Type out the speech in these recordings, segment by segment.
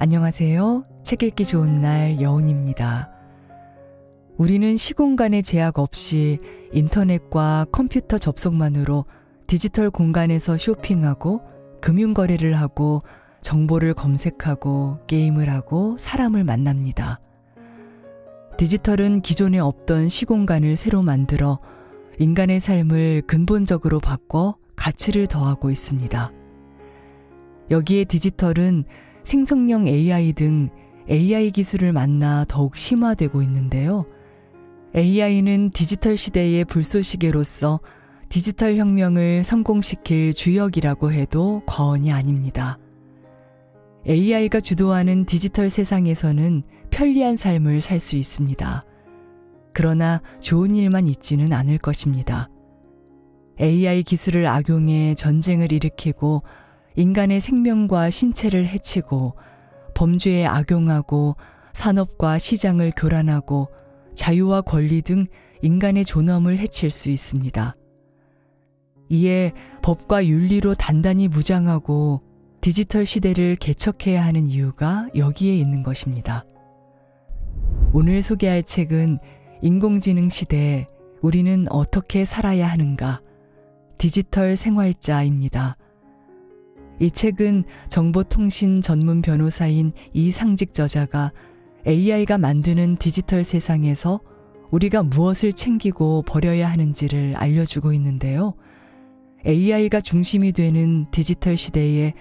안녕하세요. 책 읽기 좋은 날 여운입니다. 우리는 시공간의 제약 없이 인터넷과 컴퓨터 접속만으로 디지털 공간에서 쇼핑하고 금융거래를 하고 정보를 검색하고 게임을 하고 사람을 만납니다. 디지털은 기존에 없던 시공간을 새로 만들어 인간의 삶을 근본적으로 바꿔 가치를 더하고 있습니다. 여기에 디지털은 생성형 AI 등 AI 기술을 만나 더욱 심화되고 있는데요. AI는 디지털 시대의 불쏘시개로서 디지털 혁명을 성공시킬 주역이라고 해도 과언이 아닙니다. AI가 주도하는 디지털 세상에서는 편리한 삶을 살 수 있습니다. 그러나 좋은 일만 있지는 않을 것입니다. AI 기술을 악용해 전쟁을 일으키고 인간의 생명과 신체를 해치고 범죄에 악용하고 산업과 시장을 교란하고 자유와 권리 등 인간의 존엄을 해칠 수 있습니다. 이에 법과 윤리로 단단히 무장하고 디지털 시대를 개척해야 하는 이유가 여기에 있는 것입니다. 오늘 소개할 책은 인공지능 시대에 우리는 어떻게 살아야 하는가? 디지털 생활자입니다. 이 책은 정보통신 전문 변호사인 이상직 저자가 AI가 만드는 디지털 세상에서 우리가 무엇을 챙기고 버려야 하는지를 알려주고 있는데요. AI가 중심이 되는 디지털 시대에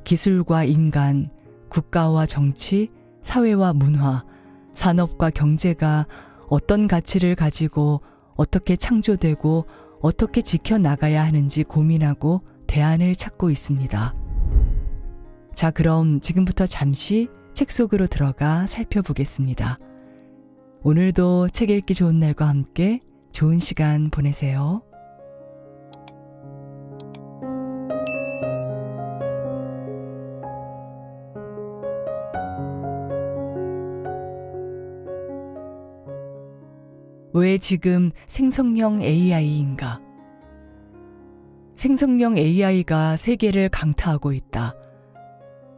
기술과 인간, 국가와 정치, 사회와 문화, 산업과 경제가 어떤 가치를 가지고 어떻게 창조되고 어떻게 지켜나가야 하는지 고민하고 대안을 찾고 있습니다. 자, 그럼 지금부터 잠시 책 속으로 들어가 살펴보겠습니다. 오늘도 책 읽기 좋은 날과 함께 좋은 시간 보내세요. 왜 지금 생성형 AI인가? 생성형 AI가 세계를 강타하고 있다.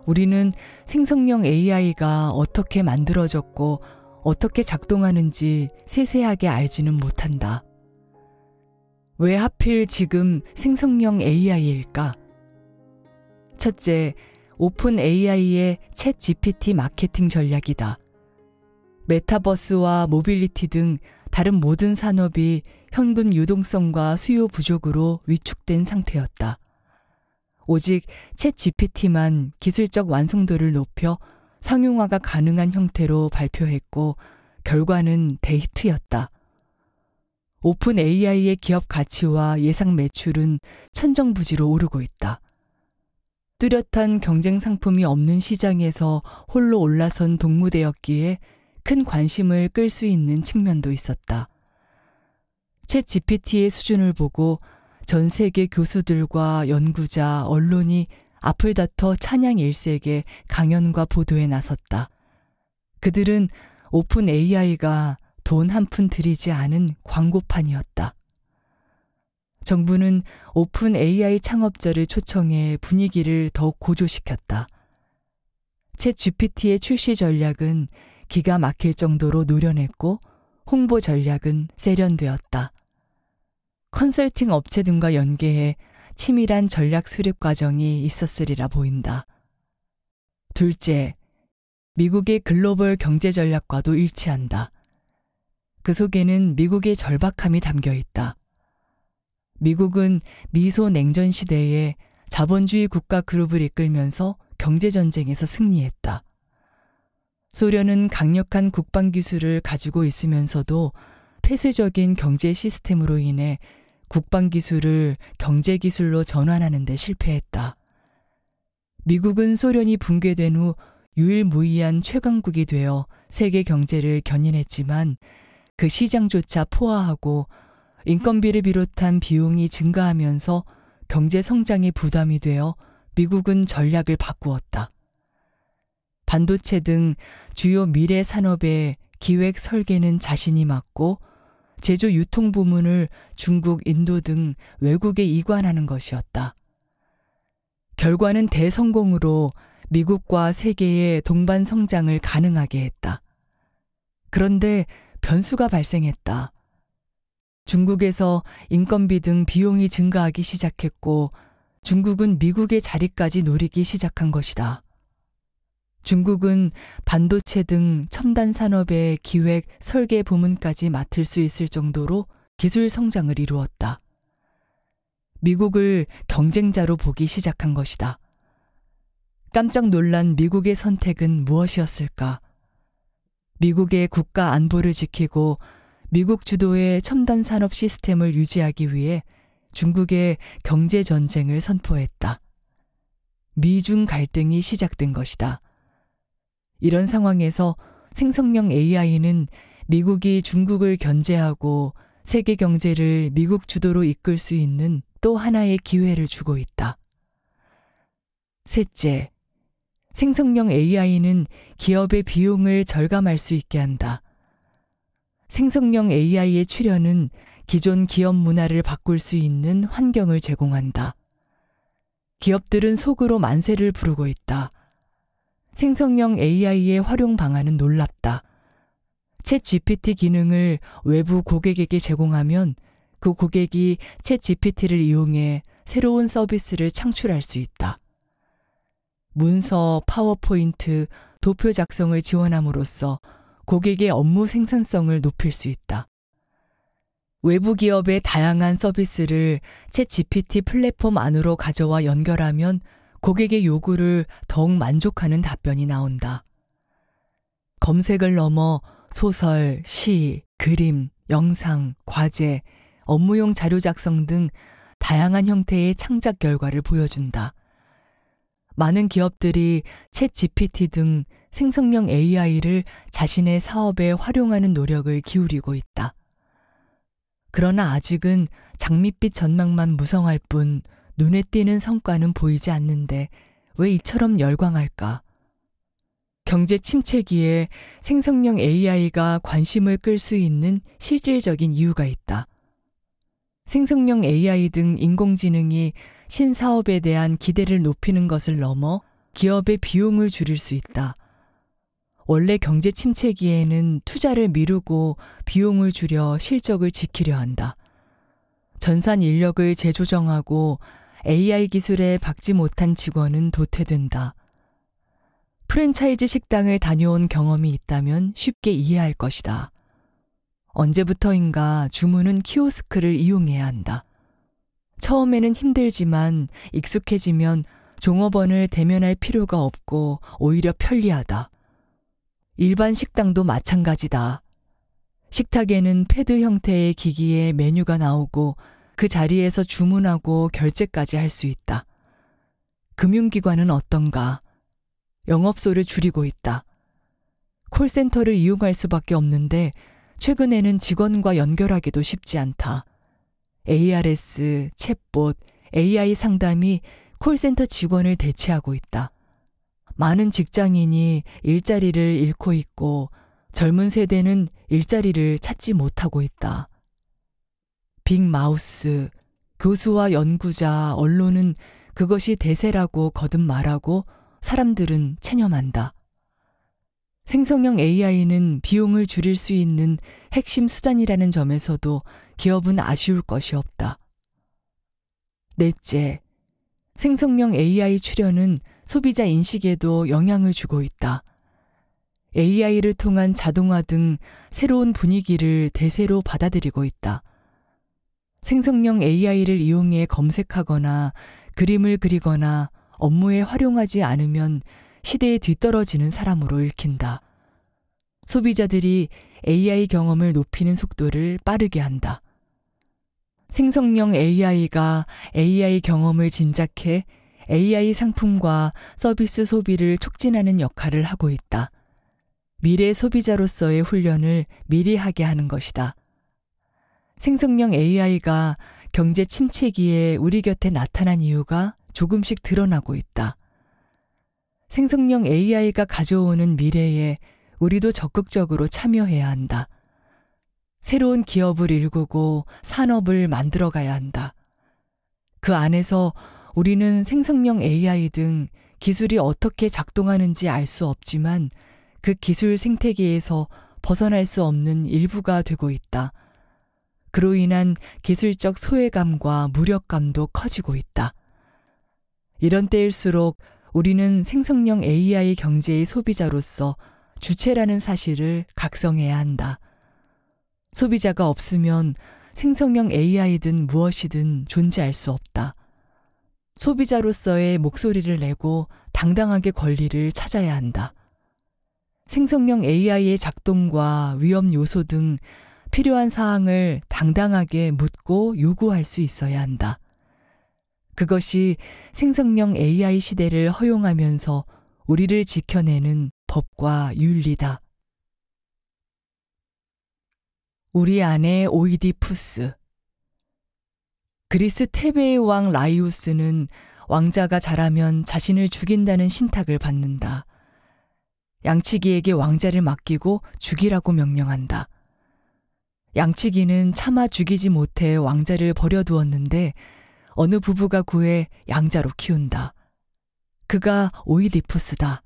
우리는 생성형 AI가 어떻게 만들어졌고 어떻게 작동하는지 세세하게 알지는 못한다. 왜 하필 지금 생성형 AI일까? 첫째, 오픈 AI의 챗 GPT 마케팅 전략이다. 메타버스와 모빌리티 등 다른 모든 산업이 현금 유동성과 수요 부족으로 위축된 상태였다. 오직 챗 GPT만 기술적 완성도를 높여 상용화가 가능한 형태로 발표했고 결과는 데이트였다. 오픈 AI의 기업 가치와 예상 매출은 천정부지로 오르고 있다. 뚜렷한 경쟁 상품이 없는 시장에서 홀로 올라선 동무대였기에 큰 관심을 끌 수 있는 측면도 있었다. 챗 GPT의 수준을 보고 전 세계 교수들과 연구자, 언론이 앞을 다퉈 찬양 일색의 강연과 보도에 나섰다. 그들은 오픈 AI가 돈 한 푼 들이지 않은 광고판이었다. 정부는 오픈 AI 창업자를 초청해 분위기를 더욱 고조시켰다. 챗 GPT의 출시 전략은 기가 막힐 정도로 노련했고 홍보 전략은 세련되었다. 컨설팅 업체 등과 연계해 치밀한 전략 수립 과정이 있었으리라 보인다. 둘째, 미국의 글로벌 경제 전략과도 일치한다. 그 속에는 미국의 절박함이 담겨 있다. 미국은 미소 냉전 시대에 자본주의 국가 그룹을 이끌면서 경제전쟁에서 승리했다. 소련은 강력한 국방 기술을 가지고 있으면서도 폐쇄적인 경제 시스템으로 인해 국방 기술을 경제 기술로 전환하는 데 실패했다. 미국은 소련이 붕괴된 후 유일무이한 최강국이 되어 세계 경제를 견인했지만 그 시장조차 포화하고 인건비를 비롯한 비용이 증가하면서 경제 성장에 부담이 되어 미국은 전략을 바꾸었다. 반도체 등 주요 미래 산업의 기획 설계는 자신이 맡고 제조 유통 부문을 중국, 인도 등 외국에 이관하는 것이었다. 결과는 대성공으로 미국과 세계의 동반 성장을 가능하게 했다. 그런데 변수가 발생했다. 중국에서 인건비 등 비용이 증가하기 시작했고 중국은 미국의 자리까지 노리기 시작한 것이다. 중국은 반도체 등 첨단 산업의 기획, 설계 부문까지 맡을 수 있을 정도로 기술 성장을 이루었다. 미국을 경쟁자로 보기 시작한 것이다. 깜짝 놀란 미국의 선택은 무엇이었을까? 미국의 국가 안보를 지키고 미국 주도의 첨단 산업 시스템을 유지하기 위해 중국의 경제 전쟁을 선포했다. 미중 갈등이 시작된 것이다. 이런 상황에서 생성형 AI는 미국이 중국을 견제하고 세계 경제를 미국 주도로 이끌 수 있는 또 하나의 기회를 주고 있다. 셋째, 생성형 AI는 기업의 비용을 절감할 수 있게 한다. 생성형 AI의 출현은 기존 기업 문화를 바꿀 수 있는 환경을 제공한다. 기업들은 속으로 만세를 부르고 있다. 생성형 AI의 활용 방안은 놀랍다. 챗 GPT 기능을 외부 고객에게 제공하면 그 고객이 챗 GPT를 이용해 새로운 서비스를 창출할 수 있다. 문서, 파워포인트, 도표 작성을 지원함으로써 고객의 업무 생산성을 높일 수 있다. 외부 기업의 다양한 서비스를 챗 GPT 플랫폼 안으로 가져와 연결하면 고객의 요구를 더욱 만족하는 답변이 나온다. 검색을 넘어 소설, 시, 그림, 영상, 과제, 업무용 자료 작성 등 다양한 형태의 창작 결과를 보여준다. 많은 기업들이 챗 GPT 등 생성형 AI를 자신의 사업에 활용하는 노력을 기울이고 있다. 그러나 아직은 장밋빛 전망만 무성할 뿐 눈에 띄는 성과는 보이지 않는데 왜 이처럼 열광할까? 경제 침체기에 생성형 AI가 관심을 끌 수 있는 실질적인 이유가 있다. 생성형 AI 등 인공지능이 신사업에 대한 기대를 높이는 것을 넘어 기업의 비용을 줄일 수 있다. 원래 경제 침체기에는 투자를 미루고 비용을 줄여 실적을 지키려 한다. 전산 인력을 재조정하고 AI 기술에 박지 못한 직원은 도태된다. 프랜차이즈 식당을 다녀온 경험이 있다면 쉽게 이해할 것이다. 언제부터인가 주문은 키오스크를 이용해야 한다. 처음에는 힘들지만 익숙해지면 종업원을 대면할 필요가 없고 오히려 편리하다. 일반 식당도 마찬가지다. 식탁에는 패드 형태의 기기에 메뉴가 나오고 그 자리에서 주문하고 결제까지 할 수 있다. 금융기관은 어떤가? 영업소를 줄이고 있다. 콜센터를 이용할 수밖에 없는데 최근에는 직원과 연결하기도 쉽지 않다. ARS, 챗봇, AI 상담이 콜센터 직원을 대체하고 있다. 많은 직장인이 일자리를 잃고 있고 젊은 세대는 일자리를 찾지 못하고 있다. 빅마우스, 교수와 연구자, 언론은 그것이 대세라고 거듭 말하고 사람들은 체념한다. 생성형 AI는 비용을 줄일 수 있는 핵심 수단이라는 점에서도 기업은 아쉬울 것이 없다. 넷째, 생성형 AI 출현은 소비자 인식에도 영향을 주고 있다. AI를 통한 자동화 등 새로운 분위기를 대세로 받아들이고 있다. 생성형 AI를 이용해 검색하거나 그림을 그리거나 업무에 활용하지 않으면 시대에 뒤떨어지는 사람으로 읽힌다. 소비자들이 AI 경험을 높이는 속도를 빠르게 한다. 생성형 AI가 AI 경험을 진작해 AI 상품과 서비스 소비를 촉진하는 역할을 하고 있다. 미래 소비자로서의 훈련을 미리 하게 하는 것이다. 생성형 AI가 경제 침체기에 우리 곁에 나타난 이유가 조금씩 드러나고 있다. 생성형 AI가 가져오는 미래에 우리도 적극적으로 참여해야 한다. 새로운 기업을 일구고 산업을 만들어가야 한다. 그 안에서 우리는 생성형 AI 등 기술이 어떻게 작동하는지 알 수 없지만 그 기술 생태계에서 벗어날 수 없는 일부가 되고 있다. 그로 인한 기술적 소외감과 무력감도 커지고 있다. 이런 때일수록 우리는 생성형 AI 경제의 소비자로서 주체라는 사실을 각성해야 한다. 소비자가 없으면 생성형 AI든 무엇이든 존재할 수 없다. 소비자로서의 목소리를 내고 당당하게 권리를 찾아야 한다. 생성형 AI의 작동과 위험 요소 등 필요한 사항을 당당하게 묻고 요구할 수 있어야 한다. 그것이 생성형 AI 시대를 허용하면서 우리를 지켜내는 법과 윤리다. 우리 안의 오이디푸스. 그리스 테베의 왕 라이우스는 왕자가 자라면 자신을 죽인다는 신탁을 받는다. 양치기에게 왕자를 맡기고 죽이라고 명령한다. 양치기는 차마 죽이지 못해 왕자를 버려두었는데 어느 부부가 구해 양자로 키운다. 그가 오이디푸스다.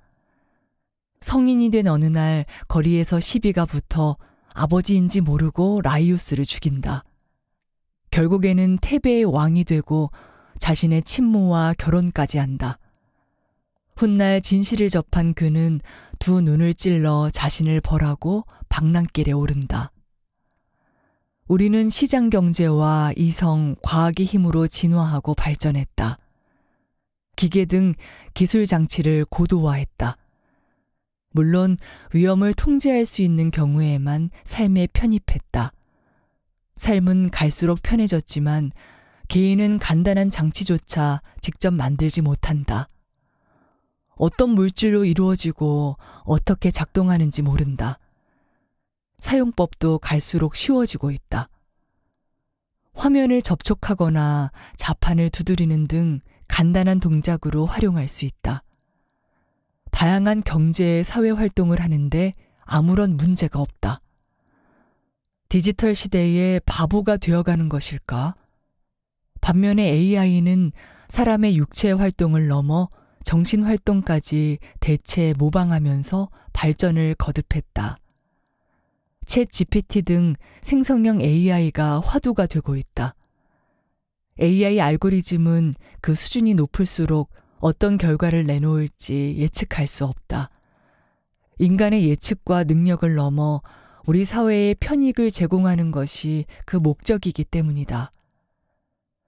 성인이 된 어느 날 거리에서 시비가 붙어 아버지인지 모르고 라이우스를 죽인다. 결국에는 테베의 왕이 되고 자신의 친모와 결혼까지 한다. 훗날 진실을 접한 그는 두 눈을 찔러 자신을 벌하고 방랑길에 오른다. 우리는 시장 경제와 이성, 과학의 힘으로 진화하고 발전했다. 기계 등 기술 장치를 고도화했다. 물론 위험을 통제할 수 있는 경우에만 삶에 편입했다. 삶은 갈수록 편해졌지만 개인은 간단한 장치조차 직접 만들지 못한다. 어떤 물질로 이루어지고 어떻게 작동하는지 모른다. 사용법도 갈수록 쉬워지고 있다. 화면을 접촉하거나 자판을 두드리는 등 간단한 동작으로 활용할 수 있다. 다양한 경제, 사회 활동을 하는데 아무런 문제가 없다. 디지털 시대에 바보가 되어가는 것일까? 반면에 AI는 사람의 육체 활동을 넘어 정신 활동까지 대체 모방하면서 발전을 거듭했다. 챗 GPT 등 생성형 AI가 화두가 되고 있다. AI 알고리즘은 그 수준이 높을수록 어떤 결과를 내놓을지 예측할 수 없다. 인간의 예측과 능력을 넘어 우리 사회에 편익을 제공하는 것이 그 목적이기 때문이다.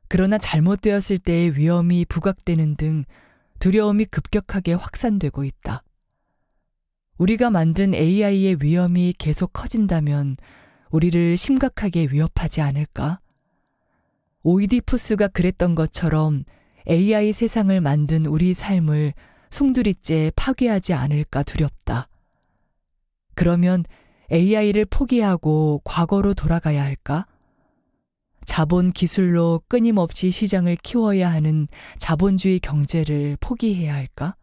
그러나 잘못되었을 때의 위험이 부각되는 등 두려움이 급격하게 확산되고 있다. 우리가 만든 AI의 위험이 계속 커진다면 우리를 심각하게 위협하지 않을까? 오이디푸스가 그랬던 것처럼 AI 세상을 만든 우리 삶을 송두리째 파괴하지 않을까 두렵다. 그러면 AI를 포기하고 과거로 돌아가야 할까? 자본 기술로 끊임없이 시장을 키워야 하는 자본주의 경제를 포기해야 할까?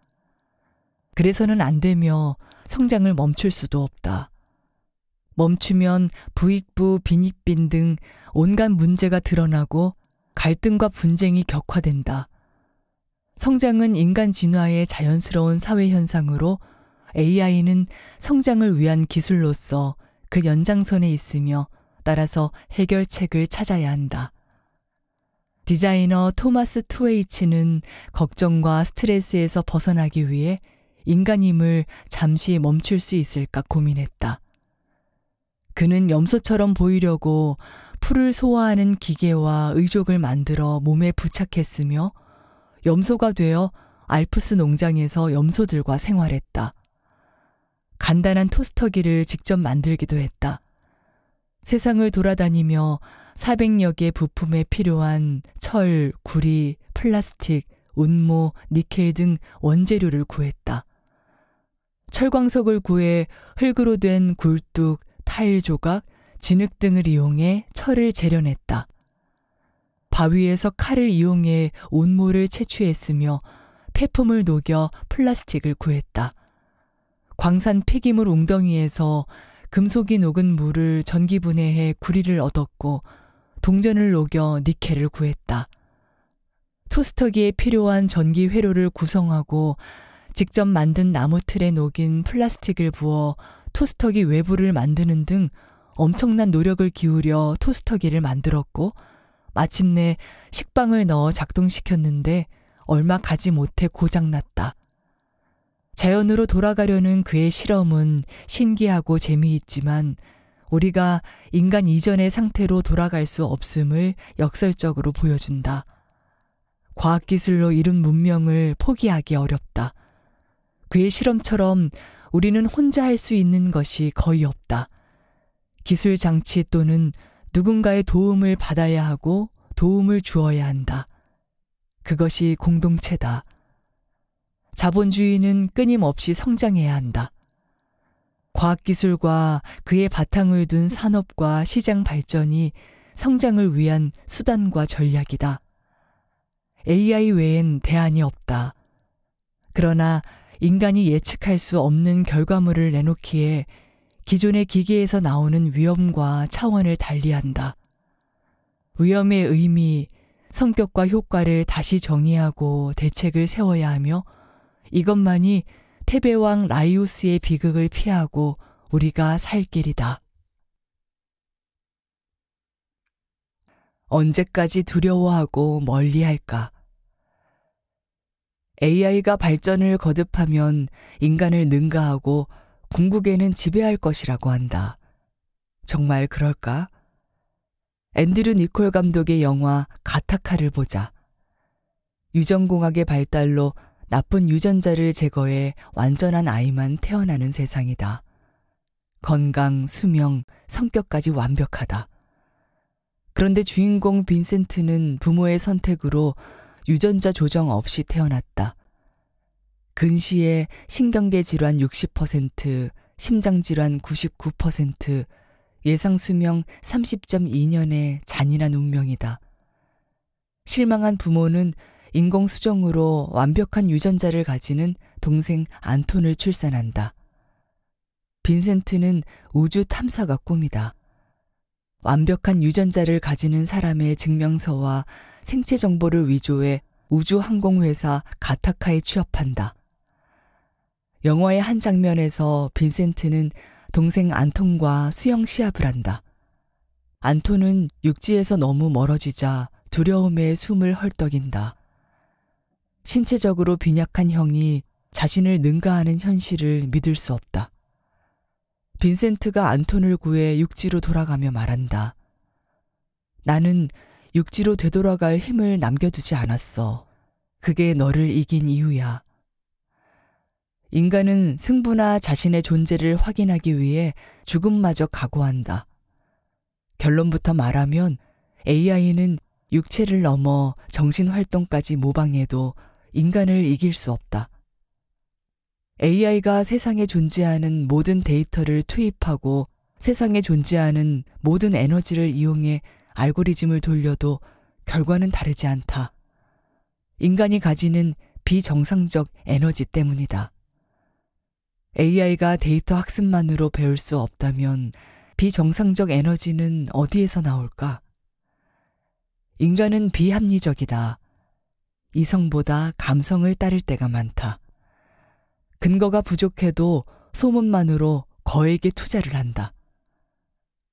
그래서는 안 되며 성장을 멈출 수도 없다. 멈추면 부익부, 빈익빈 등 온갖 문제가 드러나고 갈등과 분쟁이 격화된다. 성장은 인간 진화의 자연스러운 사회 현상으로 AI는 성장을 위한 기술로서 그 연장선에 있으며 따라서 해결책을 찾아야 한다. 디자이너 토마스 투웨이츠는 걱정과 스트레스에서 벗어나기 위해 인간임을 잠시 멈출 수 있을까 고민했다. 그는 염소처럼 보이려고 풀을 소화하는 기계와 의족을 만들어 몸에 부착했으며 염소가 되어 알프스 농장에서 염소들과 생활했다. 간단한 토스터기를 직접 만들기도 했다. 세상을 돌아다니며 400여 개 부품에 필요한 철, 구리, 플라스틱, 운모, 니켈 등 원재료를 구했다. 철광석을 구해 흙으로 된 굴뚝, 타일 조각, 진흙 등을 이용해 철을 재련했다. 바위에서 칼을 이용해 운모를 채취했으며 폐품을 녹여 플라스틱을 구했다. 광산 폐기물 웅덩이에서 금속이 녹은 물을 전기분해해 구리를 얻었고 동전을 녹여 니켈을 구했다. 토스터기에 필요한 전기 회로를 구성하고 직접 만든 나무 틀에 녹인 플라스틱을 부어 토스터기 외부를 만드는 등 엄청난 노력을 기울여 토스터기를 만들었고 마침내 식빵을 넣어 작동시켰는데 얼마 가지 못해 고장났다. 자연으로 돌아가려는 그의 실험은 신기하고 재미있지만 우리가 인간 이전의 상태로 돌아갈 수 없음을 역설적으로 보여준다. 과학기술로 이룬 문명을 포기하기 어렵다. 그의 실험처럼 우리는 혼자 할 수 있는 것이 거의 없다. 기술 장치 또는 누군가의 도움을 받아야 하고 도움을 주어야 한다. 그것이 공동체다. 자본주의는 끊임없이 성장해야 한다. 과학기술과 그의 바탕을 둔 산업과 시장 발전이 성장을 위한 수단과 전략이다. AI 외엔 대안이 없다. 그러나 인간이 예측할 수 없는 결과물을 내놓기에 기존의 기계에서 나오는 위험과 차원을 달리한다. 위험의 의미, 성격과 효과를 다시 정의하고 대책을 세워야 하며 이것만이 테베왕 라이오스의 비극을 피하고 우리가 살 길이다. 언제까지 두려워하고 멀리할까? AI가 발전을 거듭하면 인간을 능가하고 궁극에는 지배할 것이라고 한다. 정말 그럴까? 앤드류 니콜 감독의 영화 가타카를 보자. 유전공학의 발달로 나쁜 유전자를 제거해 완전한 아이만 태어나는 세상이다. 건강, 수명, 성격까지 완벽하다. 그런데 주인공 빈센트는 부모의 선택으로 유전자 조정 없이 태어났다. 근시에 신경계 질환 60%, 심장질환 99%, 예상 수명 30.2년의 잔인한 운명이다. 실망한 부모는 인공수정으로 완벽한 유전자를 가지는 동생 안톤을 출산한다. 빈센트는 우주 탐사가 꿈이다. 완벽한 유전자를 가지는 사람의 증명서와 생체 정보를 위조해 우주항공회사 가타카에 취업한다. 영화의 한 장면에서 빈센트는 동생 안톤과 수영 시합을 한다. 안톤은 육지에서 너무 멀어지자 두려움에 숨을 헐떡인다. 신체적으로 빈약한 형이 자신을 능가하는 현실을 믿을 수 없다. 빈센트가 안톤을 구해 육지로 돌아가며 말한다. 나는 육지로 되돌아갈 힘을 남겨두지 않았어. 그게 너를 이긴 이유야. 인간은 승부나 자신의 존재를 확인하기 위해 죽음마저 각오한다. 결론부터 말하면 AI는 육체를 넘어 정신활동까지 모방해도 인간을 이길 수 없다. AI가 세상에 존재하는 모든 데이터를 투입하고 세상에 존재하는 모든 에너지를 이용해 알고리즘을 돌려도 결과는 다르지 않다. 인간이 가지는 비정상적 에너지 때문이다. AI가 데이터 학습만으로 배울 수 없다면 비정상적 에너지는 어디에서 나올까? 인간은 비합리적이다. 이성보다 감성을 따를 때가 많다. 근거가 부족해도 소문만으로 거액의 투자를 한다.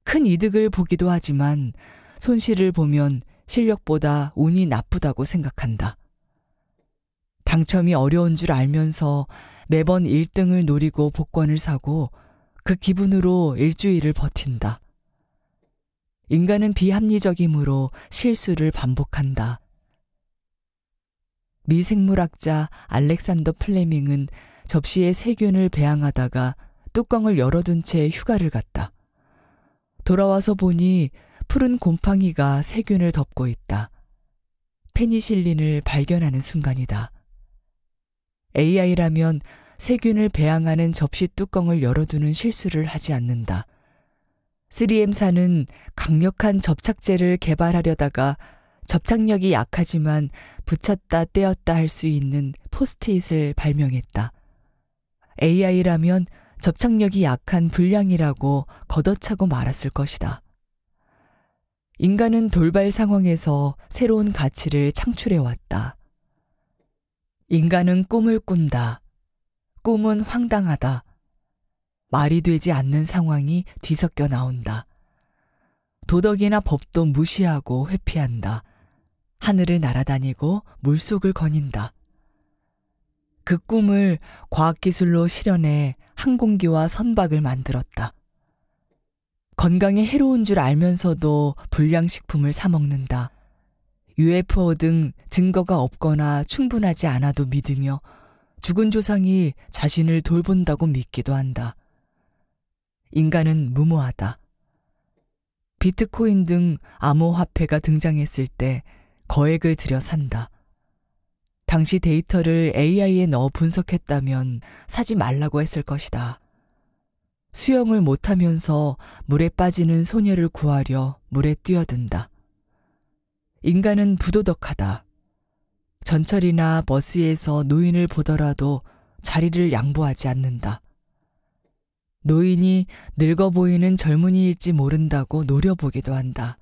큰 이득을 보기도 하지만 손실을 보면 실력보다 운이 나쁘다고 생각한다. 당첨이 어려운 줄 알면서 매번 1등을 노리고 복권을 사고 그 기분으로 일주일을 버틴다. 인간은 비합리적이므로 실수를 반복한다. 미생물학자 알렉산더 플레밍은 접시에 세균을 배양하다가 뚜껑을 열어둔 채 휴가를 갔다. 돌아와서 보니 푸른 곰팡이가 세균을 덮고 있다. 페니실린을 발견하는 순간이다. AI라면 세균을 배양하는 접시 뚜껑을 열어두는 실수를 하지 않는다. 3M사는 강력한 접착제를 개발하려다가 접착력이 약하지만 붙였다 떼었다 할 수 있는 포스트잇을 발명했다. AI라면 접착력이 약한 불량이라고 걷어차고 말았을 것이다. 인간은 돌발 상황에서 새로운 가치를 창출해왔다. 인간은 꿈을 꾼다. 꿈은 황당하다. 말이 되지 않는 상황이 뒤섞여 나온다. 도덕이나 법도 무시하고 회피한다. 하늘을 날아다니고 물속을 거닌다. 그 꿈을 과학기술로 실현해 항공기와 선박을 만들었다. 건강에 해로운 줄 알면서도 불량식품을 사 먹는다. UFO 등 증거가 없거나 충분하지 않아도 믿으며 죽은 조상이 자신을 돌본다고 믿기도 한다. 인간은 무모하다. 비트코인 등 암호화폐가 등장했을 때 거액을 들여 산다. 당시 데이터를 AI에 넣어 분석했다면 사지 말라고 했을 것이다. 수영을 못하면서 물에 빠지는 소녀를 구하려 물에 뛰어든다. 인간은 부도덕하다. 전철이나 버스에서 노인을 보더라도 자리를 양보하지 않는다. 노인이 늙어 보이는 젊은이일지 모른다고 노려보기도 한다.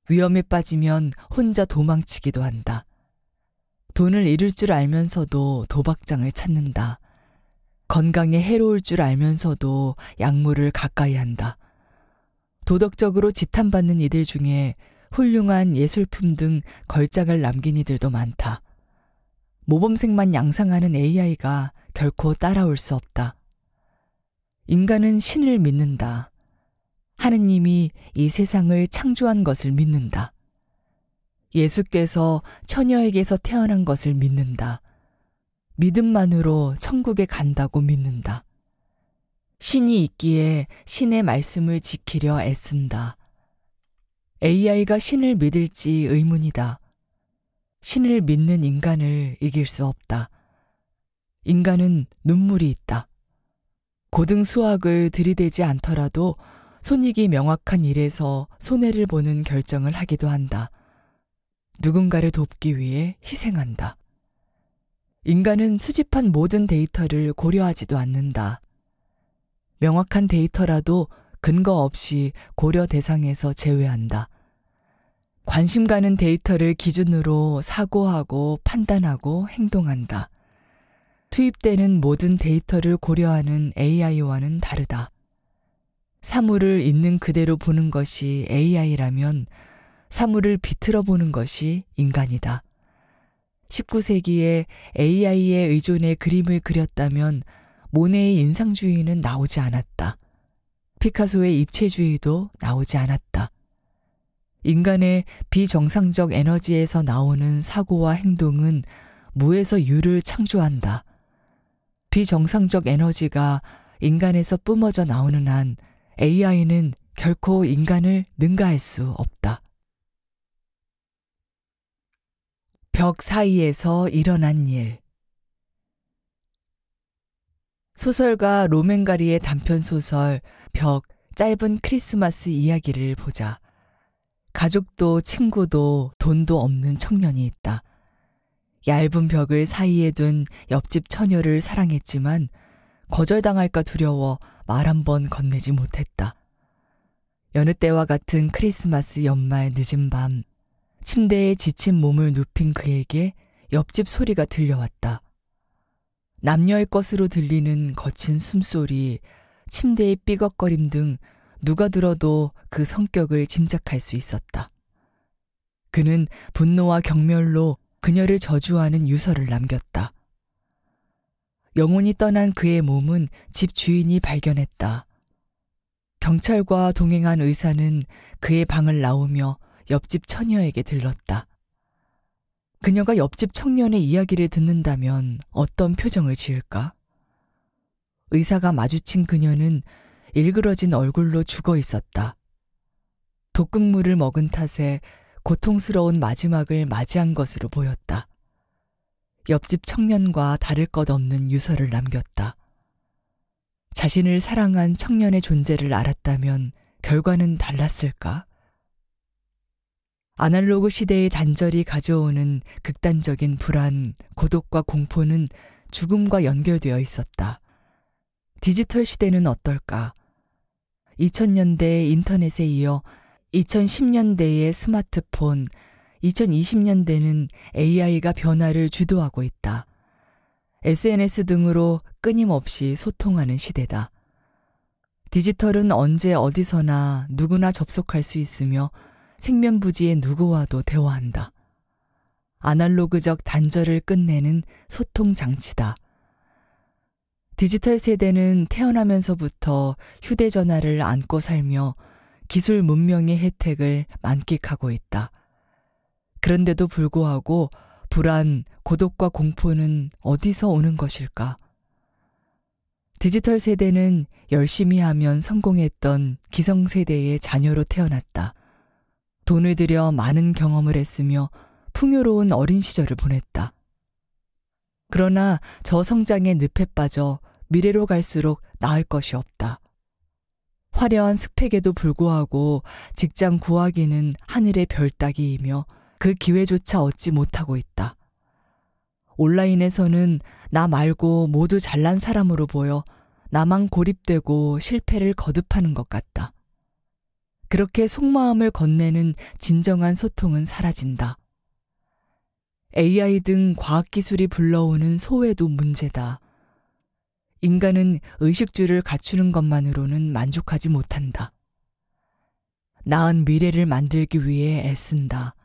위험에 빠지면 혼자 도망치기도 한다. 돈을 잃을 줄 알면서도 도박장을 찾는다. 건강에 해로울 줄 알면서도 약물을 가까이 한다. 도덕적으로 지탄받는 이들 중에 훌륭한 예술품 등 걸작을 남긴 이들도 많다. 모범생만 양상하는 AI가 결코 따라올 수 없다. 인간은 신을 믿는다. 하느님이 이 세상을 창조한 것을 믿는다. 예수께서 처녀에게서 태어난 것을 믿는다. 믿음만으로 천국에 간다고 믿는다. 신이 있기에 신의 말씀을 지키려 애쓴다. AI가 신을 믿을지 의문이다. 신을 믿는 인간을 이길 수 없다. 인간은 눈물이 있다. 고등 수학을 들이대지 않더라도 손익이 명확한 일에서 손해를 보는 결정을 하기도 한다. 누군가를 돕기 위해 희생한다. 인간은 수집한 모든 데이터를 고려하지도 않는다. 명확한 데이터라도 근거 없이 고려 대상에서 제외한다. 관심 가는 데이터를 기준으로 사고하고 판단하고 행동한다. 투입되는 모든 데이터를 고려하는 AI와는 다르다. 사물을 있는 그대로 보는 것이 AI라면 사물을 비틀어 보는 것이 인간이다. 19세기에 AI에 의존해 그림을 그렸다면 모네의 인상주의는 나오지 않았다. 피카소의 입체주의도 나오지 않았다. 인간의 비정상적 에너지에서 나오는 사고와 행동은 무에서 유를 창조한다. 비정상적 에너지가 인간에서 뿜어져 나오는 한 AI는 결코 인간을 능가할 수 없다. 벽 사이에서 일어난 일. 소설가 로맨가리의 단편소설 벽 짧은 크리스마스 이야기를 보자. 가족도 친구도 돈도 없는 청년이 있다. 얇은 벽을 사이에 둔 옆집 처녀를 사랑했지만 거절당할까 두려워 말 한 번 건네지 못했다. 여느 때와 같은 크리스마스 연말 늦은 밤, 침대에 지친 몸을 눕힌 그에게 옆집 소리가 들려왔다. 남녀의 것으로 들리는 거친 숨소리, 침대의 삐걱거림 등 누가 들어도 그 성격을 짐작할 수 있었다. 그는 분노와 경멸로 그녀를 저주하는 유서를 남겼다. 영혼이 떠난 그의 몸은 집 주인이 발견했다. 경찰과 동행한 의사는 그의 방을 나오며 옆집 처녀에게 들렀다. 그녀가 옆집 청년의 이야기를 듣는다면 어떤 표정을 지을까? 의사가 마주친 그녀는 일그러진 얼굴로 죽어 있었다. 독극물을 먹은 탓에 고통스러운 마지막을 맞이한 것으로 보였다. 옆집 청년과 다를 것 없는 유서를 남겼다. 자신을 사랑한 청년의 존재를 알았다면 결과는 달랐을까? 아날로그 시대의 단절이 가져오는 극단적인 불안, 고독과 공포는 죽음과 연결되어 있었다. 디지털 시대는 어떨까? 2000년대 인터넷에 이어 2010년대의 스마트폰, 2020년대는 AI가 변화를 주도하고 있다. SNS 등으로 끊임없이 소통하는 시대다. 디지털은 언제 어디서나 누구나 접속할 수 있으며 생면부지의 누구와도 대화한다. 아날로그적 단절을 끝내는 소통 장치다. 디지털 세대는 태어나면서부터 휴대전화를 안고 살며 기술 문명의 혜택을 만끽하고 있다. 그런데도 불구하고 불안, 고독과 공포는 어디서 오는 것일까? 디지털 세대는 열심히 하면 성공했던 기성세대의 자녀로 태어났다. 돈을 들여 많은 경험을 했으며 풍요로운 어린 시절을 보냈다. 그러나 저성장의 늪에 빠져 미래로 갈수록 나을 것이 없다. 화려한 스펙에도 불구하고 직장 구하기는 하늘의 별 따기이며 그 기회조차 얻지 못하고 있다. 온라인에서는 나 말고 모두 잘난 사람으로 보여 나만 고립되고 실패를 거듭하는 것 같다. 그렇게 속마음을 건네는 진정한 소통은 사라진다. AI 등 과학기술이 불러오는 소외도 문제다. 인간은 의식주를 갖추는 것만으로는 만족하지 못한다. 나은 미래를 만들기 위해 애쓴다.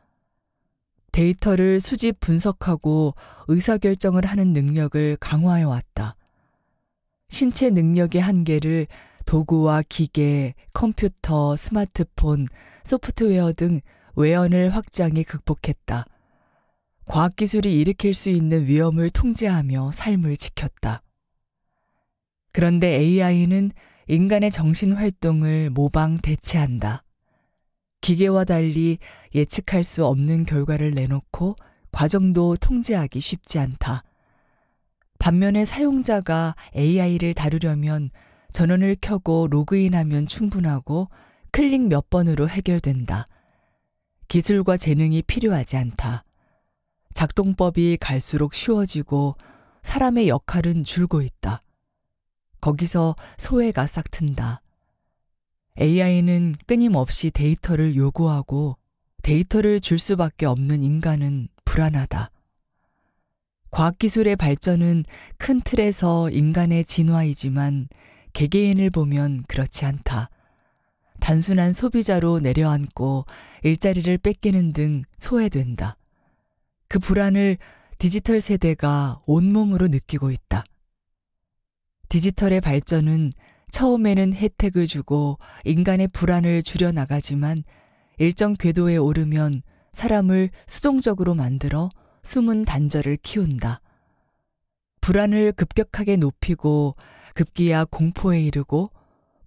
데이터를 수집 분석하고 의사결정을 하는 능력을 강화해 왔다. 신체 능력의 한계를 도구와 기계, 컴퓨터, 스마트폰, 소프트웨어 등 외연을 확장해 극복했다. 과학기술이 일으킬 수 있는 위험을 통제하며 삶을 지켰다. 그런데 AI는 인간의 정신활동을 모방 대체한다. 기계와 달리 예측할 수 없는 결과를 내놓고 과정도 통제하기 쉽지 않다. 반면에 사용자가 AI를 다루려면 전원을 켜고 로그인하면 충분하고 클릭 몇 번으로 해결된다. 기술과 재능이 필요하지 않다. 작동법이 갈수록 쉬워지고 사람의 역할은 줄고 있다. 거기서 소외가 싹튼다. AI는 끊임없이 데이터를 요구하고 데이터를 줄 수밖에 없는 인간은 불안하다. 과학기술의 발전은 큰 틀에서 인간의 진화이지만 개개인을 보면 그렇지 않다. 단순한 소비자로 내려앉고 일자리를 뺏기는 등 소외된다. 그 불안을 디지털 세대가 온몸으로 느끼고 있다. 디지털의 발전은 처음에는 혜택을 주고 인간의 불안을 줄여나가지만 일정 궤도에 오르면 사람을 수동적으로 만들어 숨은 단절을 키운다. 불안을 급격하게 높이고 급기야 공포에 이르고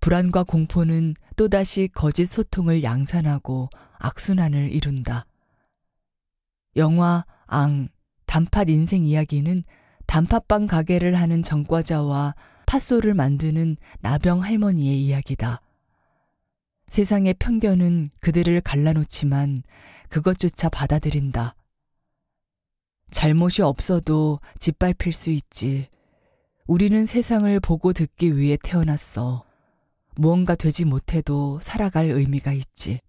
불안과 공포는 또다시 거짓 소통을 양산하고 악순환을 이룬다. 영화 앙, 단팥 인생 이야기는 단팥빵 가게를 하는 전과자와 팥소를 만드는 나병 할머니의 이야기다. 세상의 편견은 그들을 갈라놓지만 그것조차 받아들인다. 잘못이 없어도 짓밟힐 수 있지. 우리는 세상을 보고 듣기 위해 태어났어. 무언가 되지 못해도 살아갈 의미가 있지.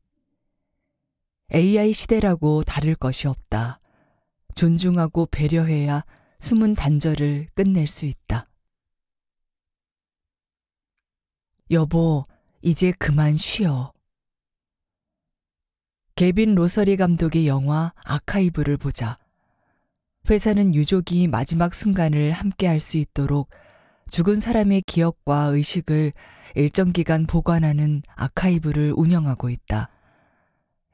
AI 시대라고 다를 것이 없다. 존중하고 배려해야 숨은 단절을 끝낼 수 있다. 여보, 이제 그만 쉬어. 개빈 로서리 감독의 영화 아카이브를 보자. 회사는 유족이 마지막 순간을 함께할 수 있도록 죽은 사람의 기억과 의식을 일정 기간 보관하는 아카이브를 운영하고 있다.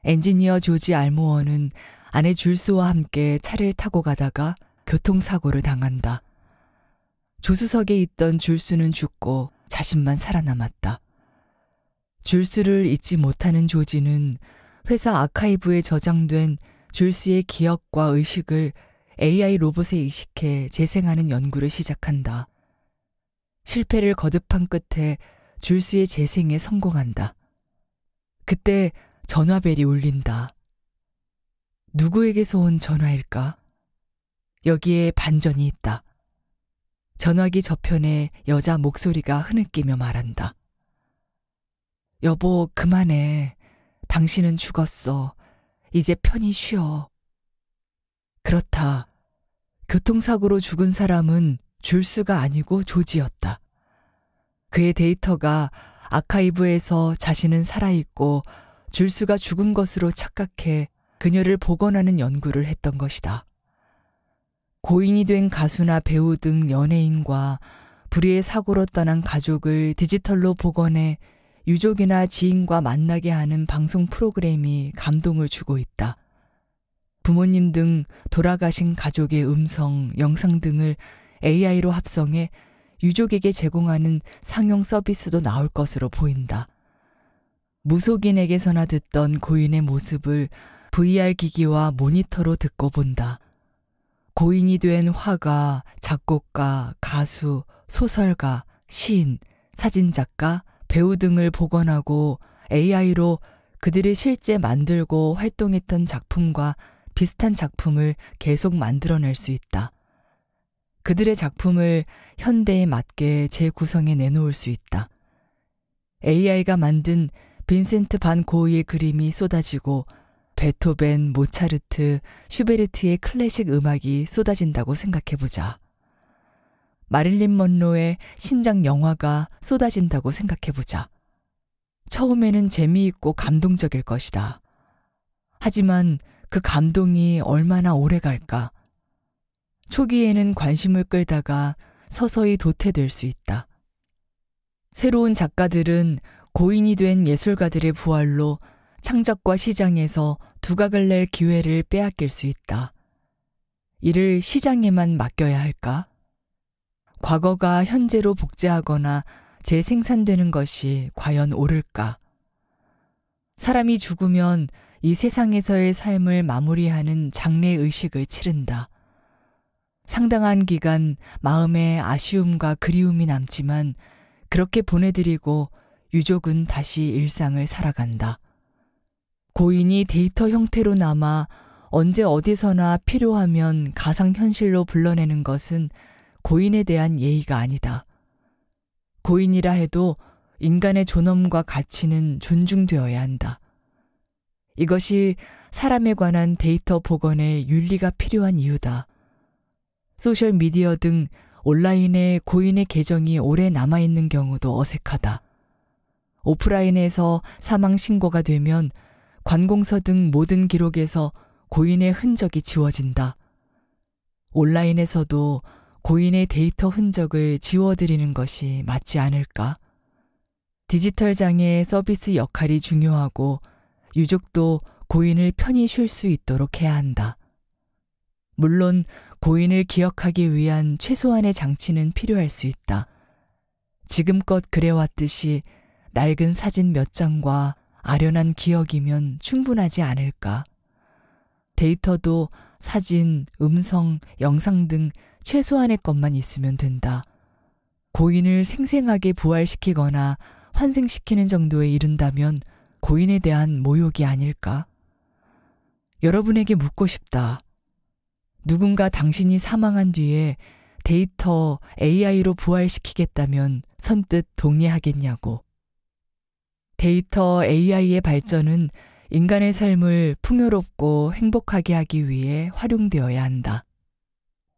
엔지니어 조지 알모어는 아내 줄스와 함께 차를 타고 가다가 교통사고를 당한다. 조수석에 있던 줄스는 죽고 자신만 살아남았다. 줄스를 잊지 못하는 조지는 회사 아카이브에 저장된 줄스의 기억과 의식을 AI 로봇에 이식해 재생하는 연구를 시작한다. 실패를 거듭한 끝에 줄스의 재생에 성공한다. 그때 전화벨이 울린다. 누구에게서 온 전화일까? 여기에 반전이 있다. 전화기 저편에 여자 목소리가 흐느끼며 말한다. 여보, 그만해. 당신은 죽었어. 이제 편히 쉬어. 그렇다. 교통사고로 죽은 사람은 줄스가 아니고 조지였다. 그의 데이터가 아카이브에서 자신은 살아있고 줄스가 죽은 것으로 착각해 그녀를 복원하는 연구를 했던 것이다. 고인이 된 가수나 배우 등 연예인과 불의의 사고로 떠난 가족을 디지털로 복원해 유족이나 지인과 만나게 하는 방송 프로그램이 감동을 주고 있다. 부모님 등 돌아가신 가족의 음성, 영상 등을 AI로 합성해 유족에게 제공하는 상용 서비스도 나올 것으로 보인다. 무속인에게서나 듣던 고인의 모습을 VR 기기와 모니터로 듣고 본다. 고인이 된 화가, 작곡가, 가수, 소설가, 시인, 사진작가, 배우 등을 복원하고 AI로 그들이 실제 만들고 활동했던 작품과 비슷한 작품을 계속 만들어낼 수 있다. 그들의 작품을 현대에 맞게 재구성해 내놓을 수 있다. AI가 만든 빈센트 반 고흐의 그림이 쏟아지고 베토벤, 모차르트, 슈베르트의 클래식 음악이 쏟아진다고 생각해보자. 마릴린 먼로의 신작 영화가 쏟아진다고 생각해보자. 처음에는 재미있고 감동적일 것이다. 하지만 그 감동이 얼마나 오래 갈까? 초기에는 관심을 끌다가 서서히 도태될 수 있다. 새로운 작가들은 고인이 된 예술가들의 부활로 창작과 시장에서 두각을 낼 기회를 빼앗길 수 있다. 이를 시장에만 맡겨야 할까? 과거가 현재로 복제하거나 재생산되는 것이 과연 옳을까? 사람이 죽으면 이 세상에서의 삶을 마무리하는 장례의식을 치른다. 상당한 기간 마음에 아쉬움과 그리움이 남지만 그렇게 보내드리고 유족은 다시 일상을 살아간다. 고인이 데이터 형태로 남아 언제 어디서나 필요하면 가상현실로 불러내는 것은 고인에 대한 예의가 아니다. 고인이라 해도 인간의 존엄과 가치는 존중되어야 한다. 이것이 사람에 관한 데이터 복원에 윤리가 필요한 이유다. 소셜미디어 등 온라인에 고인의 계정이 오래 남아있는 경우도 어색하다. 오프라인에서 사망 신고가 되면 관공서 등 모든 기록에서 고인의 흔적이 지워진다. 온라인에서도 고인의 데이터 흔적을 지워드리는 것이 맞지 않을까? 디지털 장애 서비스 역할이 중요하고 유족도 고인을 편히 쉴 수 있도록 해야 한다. 물론 고인을 기억하기 위한 최소한의 장치는 필요할 수 있다. 지금껏 그래왔듯이 낡은 사진 몇 장과 아련한 기억이면 충분하지 않을까? 데이터도 사진, 음성, 영상 등 최소한의 것만 있으면 된다. 고인을 생생하게 부활시키거나 환생시키는 정도에 이른다면 고인에 대한 모욕이 아닐까? 여러분에게 묻고 싶다. 누군가 당신이 사망한 뒤에 데이터 AI로 부활시키겠다면 선뜻 동의하겠냐고. 데이터 AI의 발전은 인간의 삶을 풍요롭고 행복하게 하기 위해 활용되어야 한다.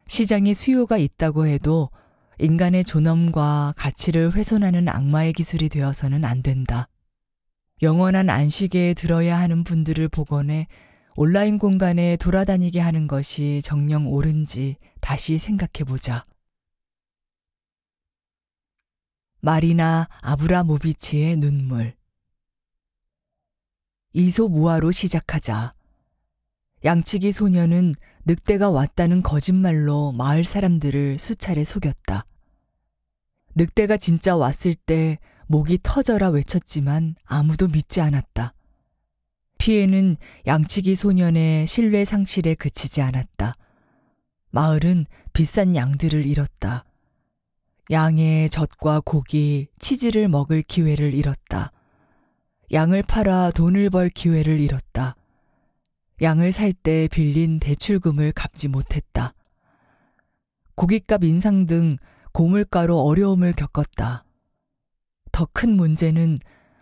시장에 수요가 있다고 해도 인간의 존엄과 가치를 훼손하는 악마의 기술이 되어서는 안 된다. 영원한 안식에 들어야 하는 분들을 복원해 온라인 공간에 돌아다니게 하는 것이 정녕 옳은지 다시 생각해보자. 마리나 아브라모비치의 눈물. 이솝우화로 시작하자. 양치기 소녀는 늑대가 왔다는 거짓말로 마을 사람들을 수차례 속였다. 늑대가 진짜 왔을 때 목이 터져라 외쳤지만 아무도 믿지 않았다. 피해는 양치기 소년의 신뢰 상실에 그치지 않았다. 마을은 비싼 양들을 잃었다. 양의 젖과 고기, 치즈를 먹을 기회를 잃었다. 양을 팔아 돈을 벌 기회를 잃었다. 양을 살 때 빌린 대출금을 갚지 못했다. 고깃값 인상 등 고물가로 어려움을 겪었다. 더 큰 문제는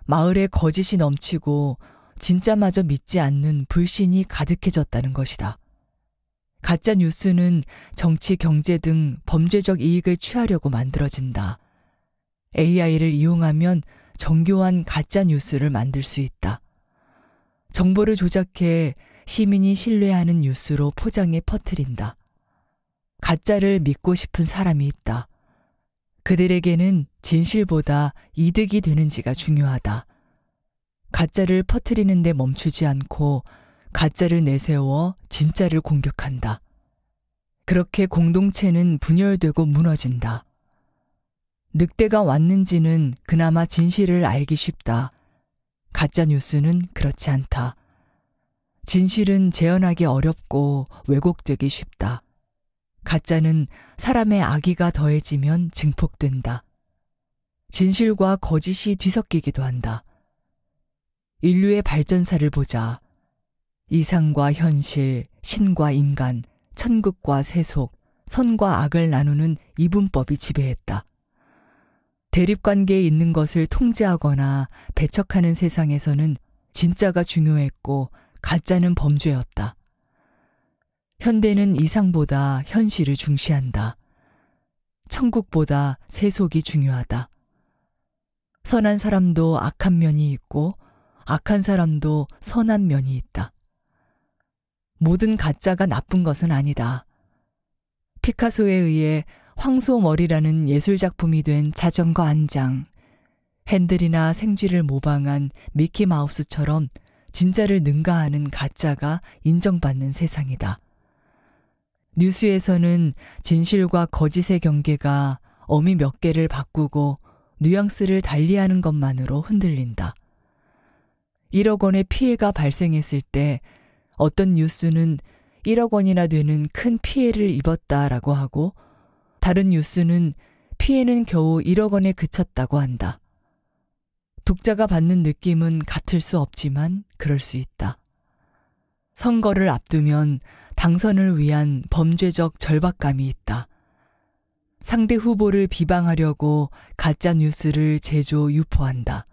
마을에 거짓이 넘치고 진짜마저 믿지 않는 불신이 가득해졌다는 것이다. 가짜 뉴스는 정치, 경제 등 범죄적 이익을 취하려고 만들어진다. AI를 이용하면 정교한 가짜 뉴스를 만들 수 있다. 정보를 조작해 시민이 신뢰하는 뉴스로 포장해 퍼뜨린다. 가짜를 믿고 싶은 사람이 있다. 그들에게는 진실보다 이득이 되는지가 중요하다. 가짜를 퍼뜨리는 데 멈추지 않고 가짜를 내세워 진짜를 공격한다. 그렇게 공동체는 분열되고 무너진다. 늑대가 왔는지는 그나마 진실을 알기 쉽다. 가짜 뉴스는 그렇지 않다. 진실은 재현하기 어렵고 왜곡되기 쉽다. 가짜는 사람의 악의가 더해지면 증폭된다. 진실과 거짓이 뒤섞이기도 한다. 인류의 발전사를 보자. 이상과 현실, 신과 인간, 천국과 세속, 선과 악을 나누는 이분법이 지배했다. 대립관계에 있는 것을 통제하거나 배척하는 세상에서는 진짜가 중요했고 가짜는 범죄였다. 현대는 이상보다 현실을 중시한다. 천국보다 세속이 중요하다. 선한 사람도 악한 면이 있고 악한 사람도 선한 면이 있다. 모든 가짜가 나쁜 것은 아니다. 피카소에 의해 황소머리라는 예술작품이 된 자전거 안장, 핸들이나 생쥐를 모방한 미키마우스처럼 진짜를 능가하는 가짜가 인정받는 세상이다. 뉴스에서는 진실과 거짓의 경계가 어미 몇 개를 바꾸고 뉘앙스를 달리하는 것만으로 흔들린다. 1억 원의 피해가 발생했을 때 어떤 뉴스는 1억 원이나 되는 큰 피해를 입었다라고 하고 다른 뉴스는 피해는 겨우 1억 원에 그쳤다고 한다. 독자가 받는 느낌은 같을 수 없지만 그럴 수 있다. 선거를 앞두면 당선을 위한 범죄적 절박감이 있다. 상대 후보를 비방하려고 가짜 뉴스를 제조 유포한다.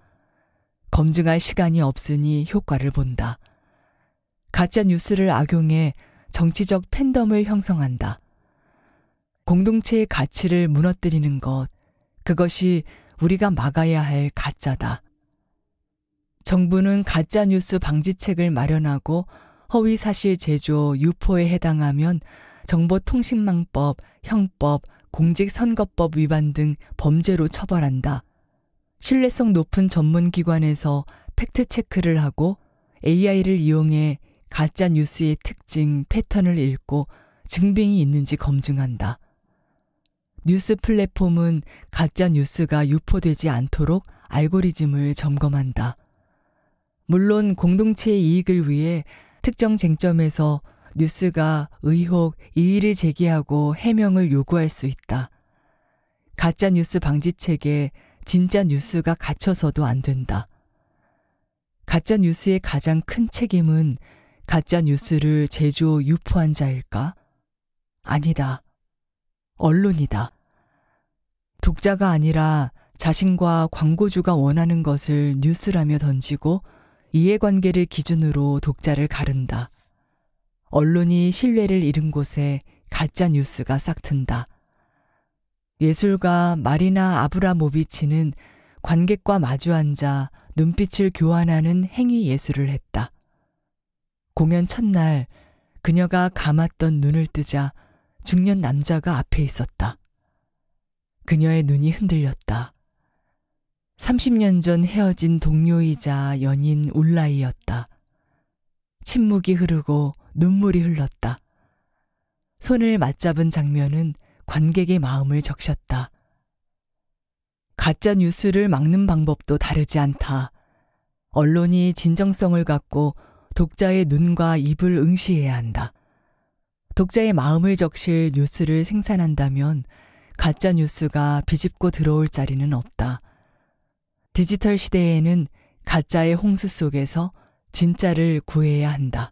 검증할 시간이 없으니 효과를 본다. 가짜 뉴스를 악용해 정치적 팬덤을 형성한다. 공동체의 가치를 무너뜨리는 것, 그것이 우리가 막아야 할 가짜다. 정부는 가짜 뉴스 방지책을 마련하고 허위 사실 제조, 유포에 해당하면 정보통신망법, 형법, 공직선거법 위반 등 범죄로 처벌한다. 신뢰성 높은 전문기관에서 팩트체크를 하고 AI를 이용해 가짜 뉴스의 특징, 패턴을 읽고 증빙이 있는지 검증한다. 뉴스 플랫폼은 가짜 뉴스가 유포되지 않도록 알고리즘을 점검한다. 물론 공동체의 이익을 위해 특정 쟁점에서 뉴스가 의혹, 이의를 제기하고 해명을 요구할 수 있다. 가짜 뉴스 방지책에 진짜 뉴스가 갇혀서도 안 된다. 가짜 뉴스의 가장 큰 책임은 가짜 뉴스를 제조, 유포한 자일까? 아니다. 언론이다. 독자가 아니라 자신과 광고주가 원하는 것을 뉴스라며 던지고 이해관계를 기준으로 독자를 가른다. 언론이 신뢰를 잃은 곳에 가짜 뉴스가 싹튼다. 예술가 마리나 아브라모비치는 관객과 마주 앉아 눈빛을 교환하는 행위 예술을 했다. 공연 첫날 그녀가 감았던 눈을 뜨자 중년 남자가 앞에 있었다. 그녀의 눈이 흔들렸다. 30년 전 헤어진 동료이자 연인 울라이였다. 침묵이 흐르고 눈물이 흘렀다. 손을 맞잡은 장면은 관객의 마음을 적셨다. 가짜 뉴스를 막는 방법도 다르지 않다. 언론이 진정성을 갖고 독자의 눈과 입을 응시해야 한다. 독자의 마음을 적실 뉴스를 생산한다면 가짜 뉴스가 비집고 들어올 자리는 없다. 디지털 시대에는 가짜의 홍수 속에서 진짜를 구해야 한다.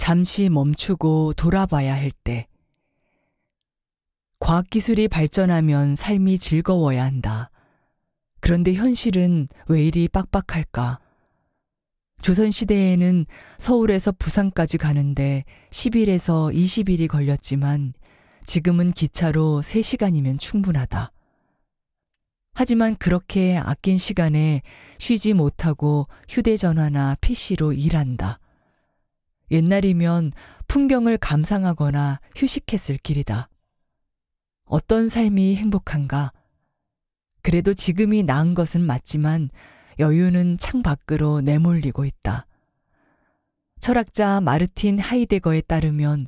잠시 멈추고 돌아봐야 할 때. 과학기술이 발전하면 삶이 즐거워야 한다. 그런데 현실은 왜 이리 빡빡할까? 조선시대에는 서울에서 부산까지 가는데 10일에서 20일이 걸렸지만 지금은 기차로 3시간이면 충분하다. 하지만 그렇게 아낀 시간에 쉬지 못하고 휴대전화나 PC로 일한다. 옛날이면 풍경을 감상하거나 휴식했을 길이다. 어떤 삶이 행복한가? 그래도 지금이 나은 것은 맞지만 여유는 창 밖으로 내몰리고 있다. 철학자 마르틴 하이데거에 따르면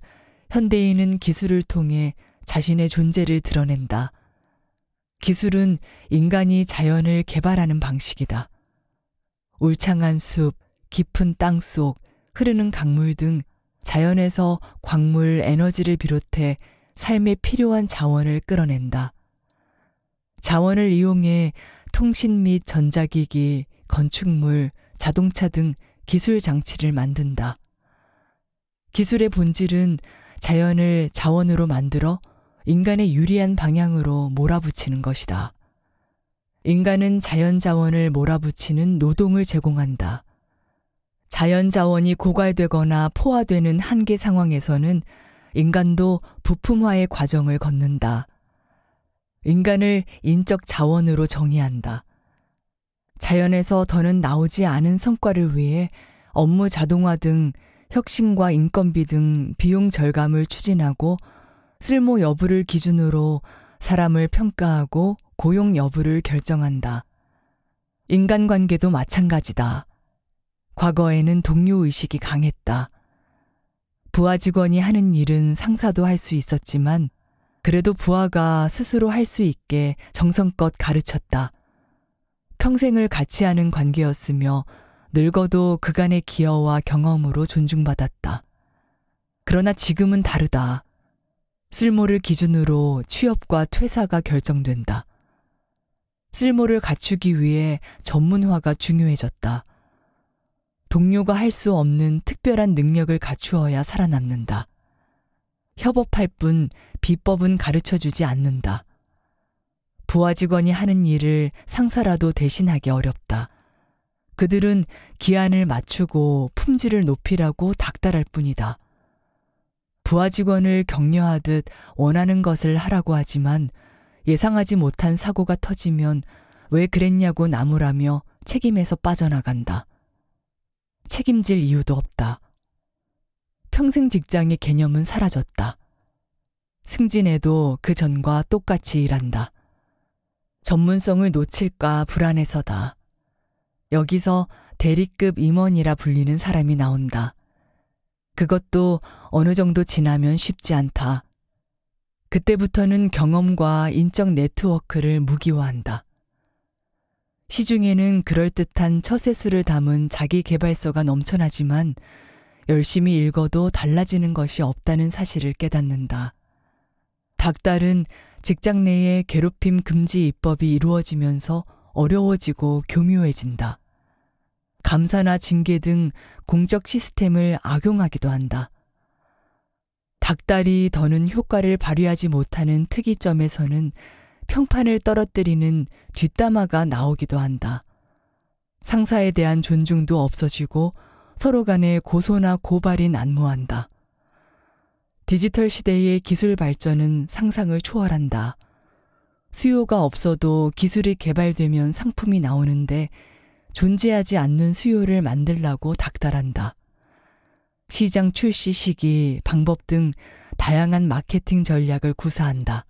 현대인은 기술을 통해 자신의 존재를 드러낸다. 기술은 인간이 자연을 개발하는 방식이다. 울창한 숲, 깊은 땅속, 흐르는 강물 등 자연에서 광물, 에너지를 비롯해 삶에 필요한 자원을 끌어낸다. 자원을 이용해 통신 및 전자기기, 건축물, 자동차 등 기술 장치를 만든다. 기술의 본질은 자연을 자원으로 만들어 인간의 유리한 방향으로 몰아붙이는 것이다. 인간은 자연 자원을 몰아붙이는 노동을 제공한다. 자연 자원이 고갈되거나 포화되는 한계 상황에서는 인간도 부품화의 과정을 걷는다. 인간을 인적 자원으로 정의한다. 자연에서 더는 나오지 않은 성과를 위해 업무 자동화 등 혁신과 인건비 등 비용 절감을 추진하고 쓸모 여부를 기준으로 사람을 평가하고 고용 여부를 결정한다. 인간관계도 마찬가지다. 과거에는 동료의식이 강했다. 부하 직원이 하는 일은 상사도 할 수 있었지만 그래도 부하가 스스로 할 수 있게 정성껏 가르쳤다. 평생을 같이 하는 관계였으며 늙어도 그간의 기여와 경험으로 존중받았다. 그러나 지금은 다르다. 쓸모를 기준으로 취업과 퇴사가 결정된다. 쓸모를 갖추기 위해 전문화가 중요해졌다. 동료가 할 수 없는 특별한 능력을 갖추어야 살아남는다. 협업할 뿐 비법은 가르쳐주지 않는다. 부하 직원이 하는 일을 상사라도 대신하기 어렵다. 그들은 기한을 맞추고 품질을 높이라고 닥달할 뿐이다. 부하 직원을 격려하듯 원하는 것을 하라고 하지만 예상하지 못한 사고가 터지면 왜 그랬냐고 나무라며 책임에서 빠져나간다. 책임질 이유도 없다. 평생 직장의 개념은 사라졌다. 승진해도 그 전과 똑같이 일한다. 전문성을 놓칠까 불안해서다. 여기서 대리급 임원이라 불리는 사람이 나온다. 그것도 어느 정도 지나면 쉽지 않다. 그때부터는 경험과 인적 네트워크를 무기화한다. 시중에는 그럴듯한 처세술을 담은 자기계발서가 넘쳐나지만 열심히 읽어도 달라지는 것이 없다는 사실을 깨닫는다. 닥달은 직장 내에 괴롭힘 금지 입법이 이루어지면서 어려워지고 교묘해진다. 감사나 징계 등 공적 시스템을 악용하기도 한다. 닥달이 더는 효과를 발휘하지 못하는 특이점에서는 평판을 떨어뜨리는 뒷담화가 나오기도 한다. 상사에 대한 존중도 없어지고 서로 간에 고소나 고발이 난무한다. 디지털 시대의 기술 발전은 상상을 초월한다. 수요가 없어도 기술이 개발되면 상품이 나오는데 존재하지 않는 수요를 만들라고 닥달한다. 시장 출시 시기, 방법 등 다양한 마케팅 전략을 구사한다.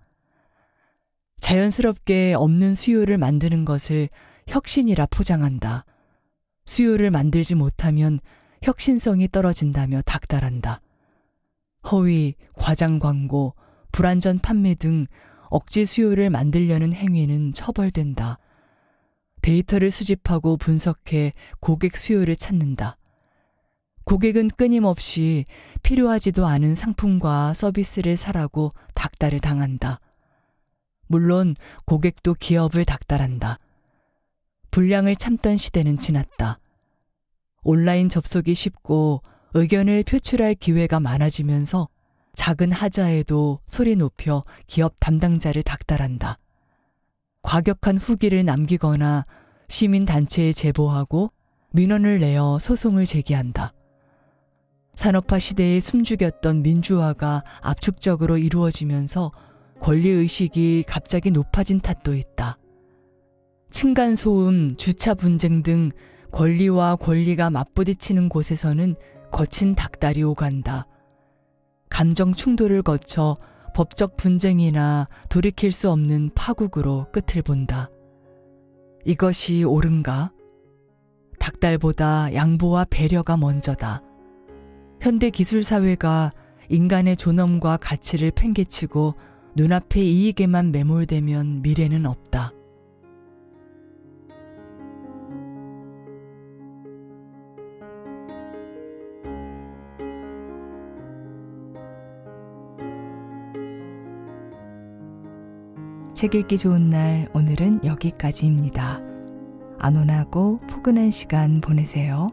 자연스럽게 없는 수요를 만드는 것을 혁신이라 포장한다. 수요를 만들지 못하면 혁신성이 떨어진다며 닥달한다. 허위, 과장 광고, 불완전 판매 등 억지 수요를 만들려는 행위는 처벌된다. 데이터를 수집하고 분석해 고객 수요를 찾는다. 고객은 끊임없이 필요하지도 않은 상품과 서비스를 사라고 닥달을 당한다. 물론 고객도 기업을 닥달한다. 불량을 참던 시대는 지났다. 온라인 접속이 쉽고 의견을 표출할 기회가 많아지면서 작은 하자에도 소리 높여 기업 담당자를 닥달한다. 과격한 후기를 남기거나 시민단체에 제보하고 민원을 내어 소송을 제기한다. 산업화 시대에 숨죽였던 민주화가 압축적으로 이루어지면서 권리의식이 갑자기 높아진 탓도 있다. 층간소음, 주차 분쟁 등 권리와 권리가 맞부딪히는 곳에서는 거친 닭다리 오간다. 감정 충돌을 거쳐 법적 분쟁이나 돌이킬 수 없는 파국으로 끝을 본다. 이것이 옳은가? 닭달보다 양보와 배려가 먼저다. 현대 기술사회가 인간의 존엄과 가치를 팽개치고 눈앞의 이익에만 매몰되면 미래는 없다. 책 읽기 좋은 날, 오늘은 여기까지입니다. 안온하고 포근한 시간 보내세요.